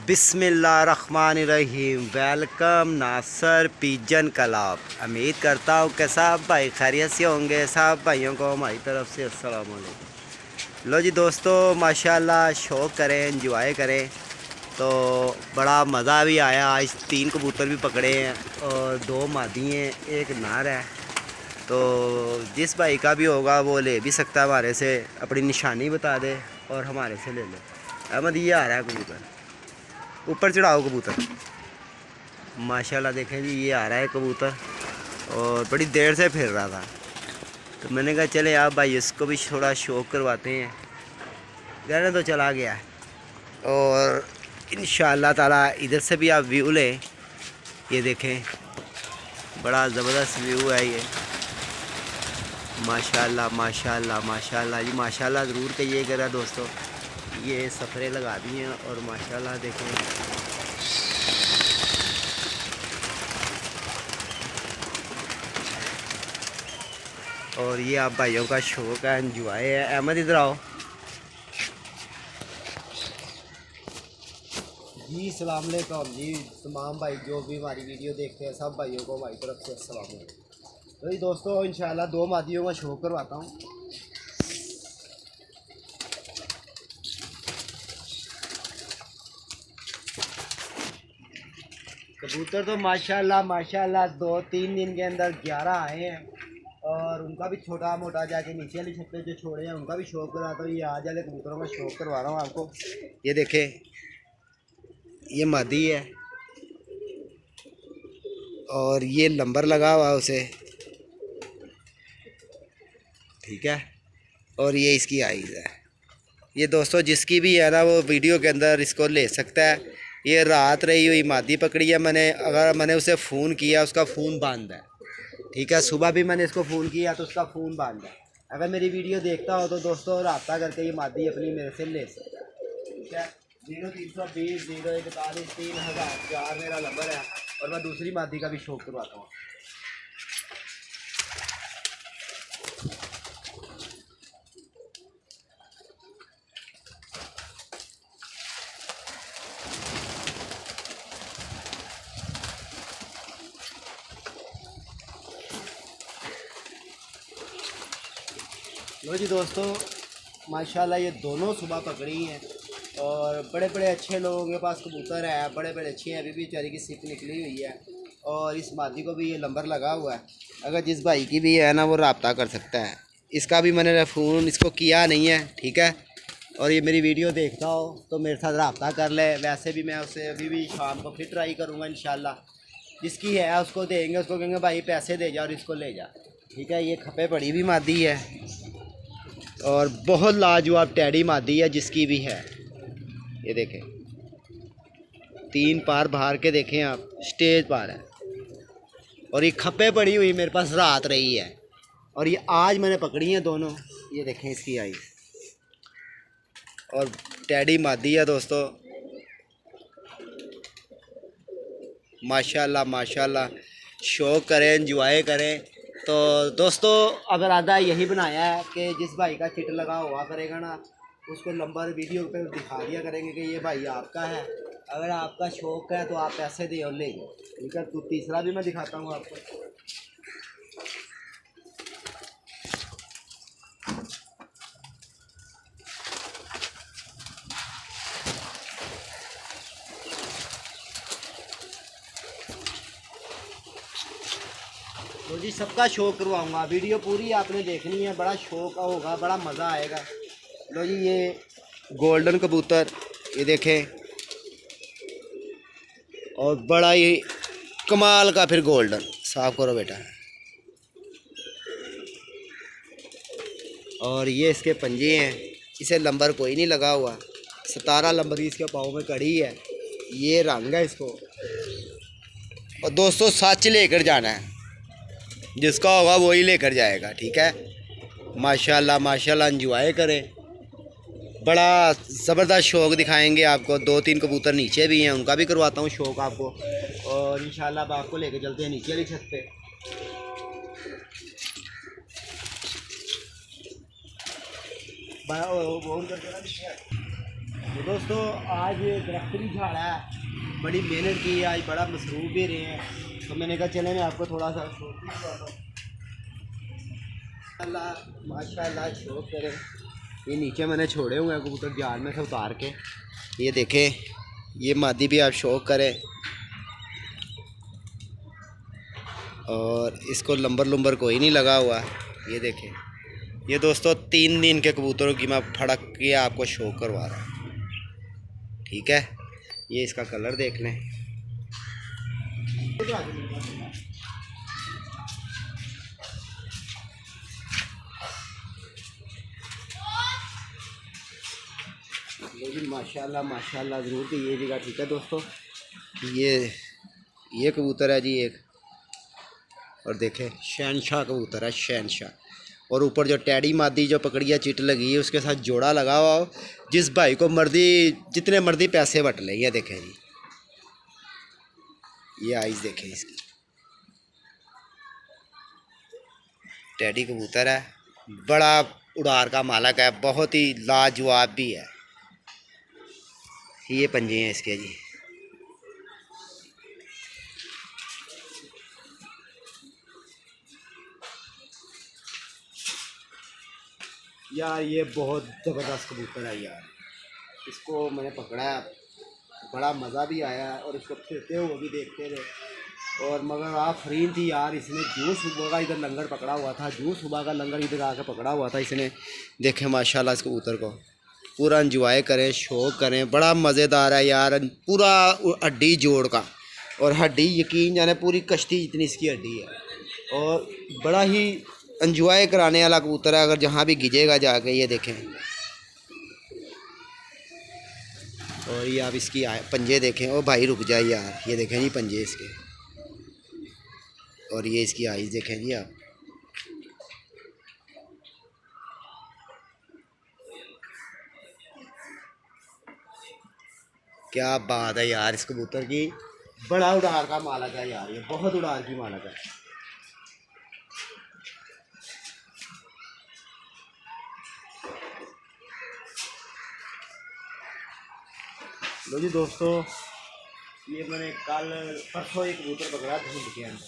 बिस्मिल्लाहिर्रहमानिर्रहीम। वेलकम नासर pigeon club. उम्मीद करता हूँ कि सब भाई खैरियत से होंगे। सब भाइयों को हमारी तरफ से अस्सलाम वालेकुम। लो जी दोस्तों, माशाल्लाह शौक़ करें, एंजॉय करें। तो बड़ा मज़ा भी आया। आज 3 कबूतर भी पकड़े हैं और 2 मादी हैं, एक नार है। तो जिस भाई का भी होगा वो ले भी सकता है हमारे से, अपनी निशानी बता दे और हमारे से ले ले। अहमद ये आ रहा है कबूतर, ऊपर चढ़ाओ कबूतर। माशाल्लाह देखें जी, ये आ रहा है कबूतर और बड़ी देर से फिर रहा था। तो मैंने कहा चले आप भाई इसको भी थोड़ा शौक़ करवाते हैं। रहने तो चला गया है। और इंशाअल्लाह ताला इधर से भी आप व्यू लें। ये देखें, बड़ा ज़बरदस्त व्यू है ये। माशाल्लाह माशाल्लाह माशाल्लाह जी, माशाल्लाह ज़रूर कहिएगा दोस्तों। ये सफ़रें लगा दी हैं और माशाल्लाह देखें। और ये आप भाइयों का शौक़ है, एंजॉय है। अहमद इधर आओ जी। सलाम अलैकुम जी तमाम भाई जो भी हमारी वीडियो देखते हैं, सब भाइयों को हमारी तरफ से अस्सलाम वालेकुम। तो जी दोस्तों, इंशाल्लाह 2 मादियों का शौक़ करवाता हूँ। कबूतर तो माशाल्लाह माशाल्लाह 2-3 दिन के अंदर 11 आए हैं। और उनका भी छोटा मोटा जाके नीचे वाली छत पे जो छोड़े हैं उनका भी शौक़ करवाता हूँ। ये आज वाले कबूतरों का शौक़ करवा रहा हूँ आपको। ये देखें, ये मादी है और ये नंबर लगा हुआ है उसे, ठीक है। और ये इसकी आइज़ है। ये दोस्तों जिसकी भी है ना, वो वीडियो के अंदर इसको ले सकता है। ये रात रही हुई मादी पकड़ी है मैंने। अगर मैंने उसे फ़ोन किया, उसका फ़ोन बंद है, ठीक है। सुबह भी मैंने इसको फ़ोन किया तो उसका फ़ोन बंद है। अगर मेरी वीडियो देखता हो तो दोस्तों रब्ता करके ये मादी अपनी मेरे से ले सकता है, ठीक है। 0320 041 3004 मेरा नंबर है। और मैं दूसरी मादी का भी शौक़ करवाता हूँ। लो जी दोस्तों, माशाल्लाह ये दोनों सुबह पकड़ी हैं और बड़े बड़े अच्छे लोगों के पास कबूतर है, बड़े बड़े अच्छे हैं। अभी भी बेचारी की सिप निकली हुई है और इस मादी को भी ये नंबर लगा हुआ है। अगर जिस भाई की भी है ना, वो रब्ता कर सकता है। इसका भी मैंने फ़ोन इसको किया नहीं है, ठीक है। और ये मेरी वीडियो देखता हो तो मेरे साथ रब्ता कर ले। वैसे भी मैं उसे अभी भी शाम को फिर ट्राई करूँगा इंशाल्लाह। जिसकी है उसको देंगे, उसको कहेंगे भाई पैसे दे जा और इसको ले जा, ठीक है। ये खपे पड़ी भी मादी है और बहुत लाजवाब टैडी मादी है जिसकी भी है। ये देखें, 3 पार बाहर के देखें आप, स्टेज पार है। और ये खपे पड़ी हुई मेरे पास रात रही है और ये आज मैंने पकड़ी हैं दोनों। ये देखें इसकी आई। और टैडी मादी है दोस्तों, माशाल्लाह माशाल्लाह। शौक़ करें, एंजॉय करें। तो दोस्तों, अगर आधा यही बनाया है कि जिस भाई का चिट लगा हुआ करेगा ना, उसको नंबर वीडियो पे दिखा दिया करेंगे कि ये भाई आपका है। अगर आपका शौक़ है तो आप पैसे दे और ले लो, ठीक है। तो तीसरा भी मैं दिखाता हूँ आपको। तो जी सबका शौक़ करवाऊँगा, वीडियो पूरी आपने देखनी है। बड़ा शौक़ होगा, बड़ा मज़ा आएगा। लो जी, ये गोल्डन कबूतर, ये देखें। और बड़ा ही कमाल का फिर गोल्डन। साफ करो बेटा। और ये इसके पंजे हैं, इसे नंबर कोई नहीं लगा हुआ। 17 नंबर की इसके पाँव में कड़ी है। ये रंग है इसको। और दोस्तों सच लेकर जाना है, जिसका होगा वही लेकर जाएगा, ठीक है। माशाल्लाह माशाल्लाह, एंजॉय करें। बड़ा ज़बरदस्त शौक़ दिखाएंगे आपको। 2-3 कबूतर नीचे भी हैं, उनका भी करवाता हूँ शौक़ आपको। और इंशाल्लाह अब आपको लेके चलते हैं नीचे वाली छत पे। तो दोस्तों आज दरख्तरी झाड़ा है, बड़ी मेहनत की है, आज बड़ा मसरूफ़ भी रहे हैं, तो मैंने कहा चले मैं आपको थोड़ा सा माशाल्लाह शौक करें। ये नीचे मैंने छोड़े हुए हैं कबूतर जाल में से उतार के, ये देखें, ये मादी भी आप शौक करें। और इसको लंबर लंबर कोई नहीं लगा हुआ, ये देखें। ये दोस्तों 3 दिन के कबूतरों की मैं फड़क के आपको शो करवा रहा हूँ, ठीक है। ये इसका कलर देख लें। लेकिन माशाल्लाह माशाल्लाह ज़रूर कीजिएगा, ठीक है दोस्तों। ये कबूतर है जी एक, और देखें शहनशाह कबूतर है, शहनशाह। और ऊपर जो टैडी मादी जो पकड़िया चिट लगी है उसके साथ जोड़ा लगा हुआ हो, जिस भाई को मर्जी जितने मर्जी पैसे बट ले। ये देखें जी, ये आइज़ देखें इसकी, टैडी कबूतर है, बड़ा उड़ार का मालक है, बहुत ही लाजवाब भी है। ये पंजे हैं इसके जी। यार ये बहुत ज़बरदस्त कबूतर है यार, इसको मैंने पकड़ा, बड़ा मज़ा भी आया और इसको फिरते हुए भी देखते थे। और मगर आफरीन थी यार, इसने जो सुबह का इधर लंगर पकड़ा हुआ था, जो सुबह का लंगर इधर आकर पकड़ा हुआ था इसने। देखें माशाल्लाह इस कबूतर को पूरा इंजॉय करें, शौक करें, बड़ा मज़ेदार है यार, पूरा हड्डी जोड़ का, और हड्डी यकीन जाने पूरी कश्ती जितनी इसकी हड्डी है, और बड़ा ही इंजॉय कराने वाला कबूतर है। अगर जहाँ भी गिजेगा जाके, ये देखें। और ये आप इसकी पंजे देखें। ओ भाई रुक जाए यार, ये देखें जी पंजे इसके, और ये इसकी आइज़ देखें जी आप। क्या बात है यार इस कबूतर की, बड़ा उड़ार का मालक है यार, ये बहुत उड़ार की मालक है। लो जी दोस्तों, ये मैंने कल परसों एक कबूतर पकड़ा धुंध के अंदर,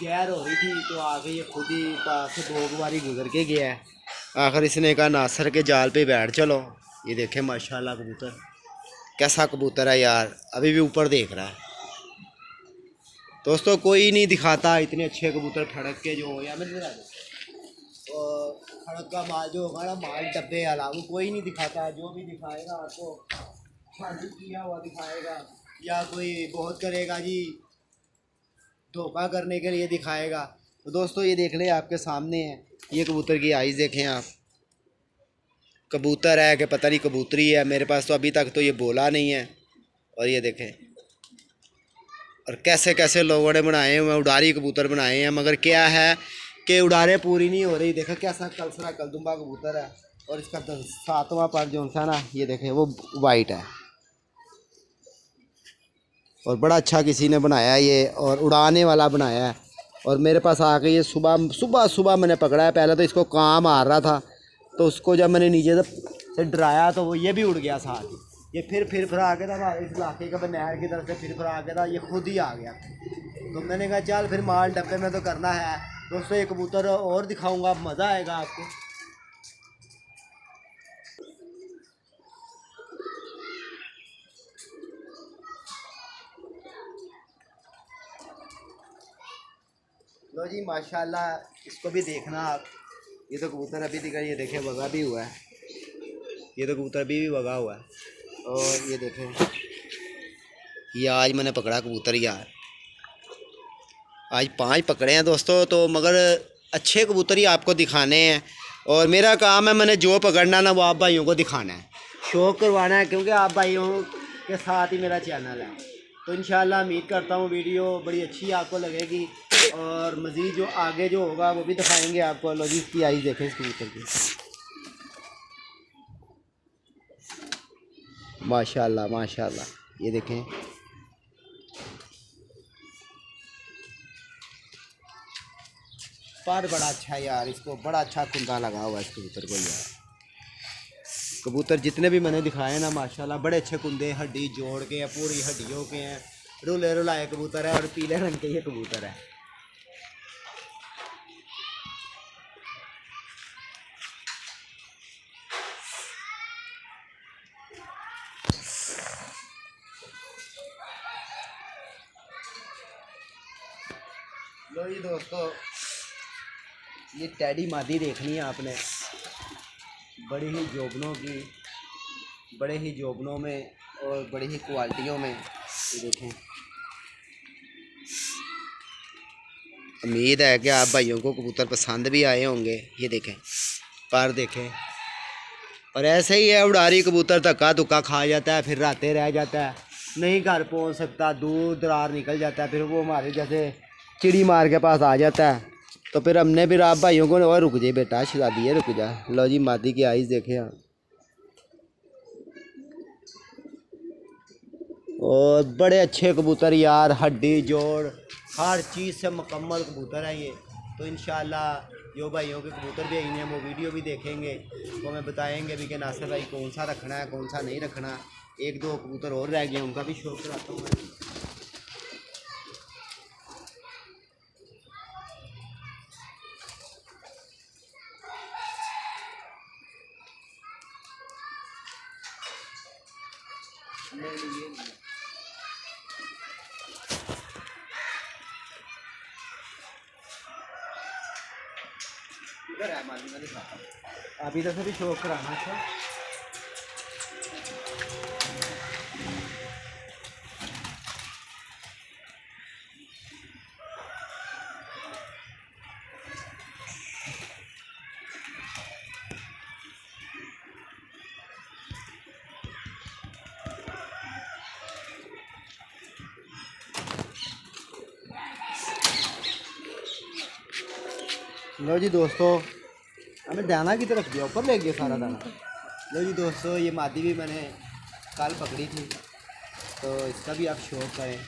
गैर हो रही थी तो आगे ये खुद ही पास से 2 बारी गुजर के गया है। आखिर इसने कहा नासर के जाल पे बैठ चलो। ये देखें माशाल्लाह कबूतर कैसा कबूतर है यार, अभी भी ऊपर देख रहा है। दोस्तों कोई नहीं दिखाता इतने अच्छे कबूतर फड़क के जो हो, या मेरे और फड़क का माल जो होगा ना, माल डब्बे वाला, वो कोई नहीं दिखाता। जो भी दिखाएगा आपको शादी किया हुआ दिखाएगा, या कोई बहुत करेगा जी धोखा करने के लिए दिखाएगा। तो दोस्तों ये देख लें, आपके सामने है, ये कबूतर की आइज़ देखें आप। कबूतर है कि पता नहीं कबूतरी है, मेरे पास तो अभी तक तो ये बोला नहीं है। और ये देखें, और कैसे कैसे लोगों ने बनाए हुए उड़ारी कबूतर बनाए हैं, मगर क्या है कि उड़ारें पूरी नहीं हो रही। देखो कैसा कलसरा कलदुम्बा कबूतर है, और इसका 7वां पर जो सा ना, ये देखें वो वाइट है, और बड़ा अच्छा किसी ने बनाया है ये, और उड़ाने वाला बनाया है। और मेरे पास आके ये सुबह सुबह सुबह मैंने पकड़ा है। पहले तो इसको काम आ रहा था, तो उसको जब मैंने नीचे से डराया तो वो ये भी उड़ गया साथ ही। ये फिर आ गया था हमारे इस इलाके का, नहर की तरफ से फिर आ गया था, ये खुद ही आ गया। तो मैंने कहा चल फिर माल डब्बे में तो करना है। दोस्तों ये कबूतर और दिखाऊँगा, मज़ा आएगा आपको। लो जी माशाल्लाह, इसको भी देखना आप। ये तो कबूतर अभी दिखा, ये देखें वगा भी हुआ है, ये तो कबूतर अभी भी वगा हुआ है। और ये देखें, ये आज मैंने पकड़ा कबूतर यार, आज 5 पकड़े हैं दोस्तों। तो मगर अच्छे कबूतर ही आपको दिखाने हैं, और मेरा काम है मैंने जो पकड़ना ना वो आप भाइयों को दिखाना है, शौक़ करवाना है, क्योंकि आप भाइयों के साथ ही मेरा चैनल है। तो इंशाल्लाह उम्मीद करता हूँ वीडियो बड़ी अच्छी आपको लगेगी, और मज़ीद जो आगे जो होगा वो भी दिखाएंगे आपको। लो जी इसकी आइज़ देखें इस कबूतर की, माशाल्लाह माशाल्लाह, ये देखें। पर बड़ा अच्छा है यार, इसको बड़ा अच्छा कुंदा लगा हुआ है इस कबूतर को यार। कबूतर जितने भी मैंने दिखाए ना माशाल्लाह बड़े अच्छे कुंदे हड्डी जोड़ के हैं, पूरी हड्डियों के हैं, रुले रुलाए कबूतर है और पीले रंग के ये कबूतर है। लो जी दोस्तों, ये टैडी मादी देखनी है आपने, बड़ी ही जोबनों की, बड़े ही जोबनों में और बड़ी ही क्वालिटियों में। ये देखें, उम्मीद है कि आप भाइयों को कबूतर पसंद भी आए होंगे। ये देखें, पर देखें, और ऐसे ही है उड़ारी कबूतर, धक्का धुक्का खा जाता है, फिर रातें रह जाता है, नहीं घर पहुंच सकता, दूर दरार निकल जाता है, फिर वो हमारे जैसे चिड़ी मार के पास आ जाता है। तो फिर हमने फिर आप भाइयों को, और रुक जाए बेटा, शादी है, रुक जा। लो जी मादी की आइज़ देखें आप, और बड़े अच्छे कबूतर यार, हड्डी जोड़ हर चीज़ से मुकम्मल कबूतर है ये। तो इंशाल्लाह जो भाइयों के कबूतर भी आएंगे वो वीडियो भी देखेंगे, तो हमें बताएंगे भी कि नासिर भाई कौन सा रखना है कौन सा नहीं रखना। एक दो कबूतर और रह गए, उनका भी शौक कराता हूँ मैं। इधर है माली, मैं दिखाता हूँ। अभी तो सभी शौक कराना है। लो जी दोस्तों, हमें दाना की तरफ दिया, ऊपर ले गया सारा दाना। लो जी दोस्तों, ये मादी भी मैंने कल पकड़ी थी, तो इसका भी आप शौक करें।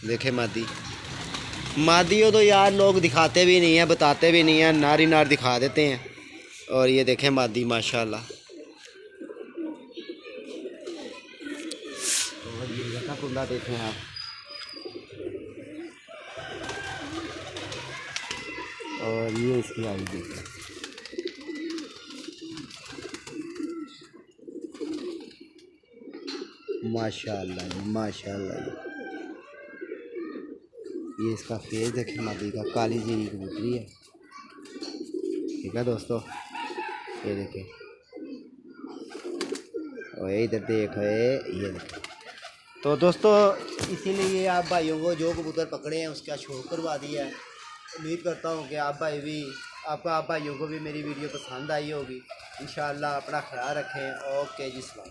देखें मादी, मादियों तो यार लोग दिखाते भी नहीं हैं, बताते भी नहीं हैं, नार ही नार दिखा देते हैं। और ये देखें मादी माशाल्लाह, और ये जैसा कुंदा देखें आप, और ये इसकी आई देखें, माशाल्लाह जी माशाल्लाह। ये इसका फेस देखें मादी का, काली जीरी कबूतरी है। ठीक है दोस्तों, ये देखें, और इधर देख, ये देखें। तो दोस्तों, इसीलिए आप भाइयों को जो कबूतर पकड़े हैं उसका शौक करवा दिया है। उम्मीद करता हूँ कि आप भाइयों को भी मेरी वीडियो पसंद आई होगी। इंशाल्लाह अपना ख्याल रखें। ओके जी, सलाम।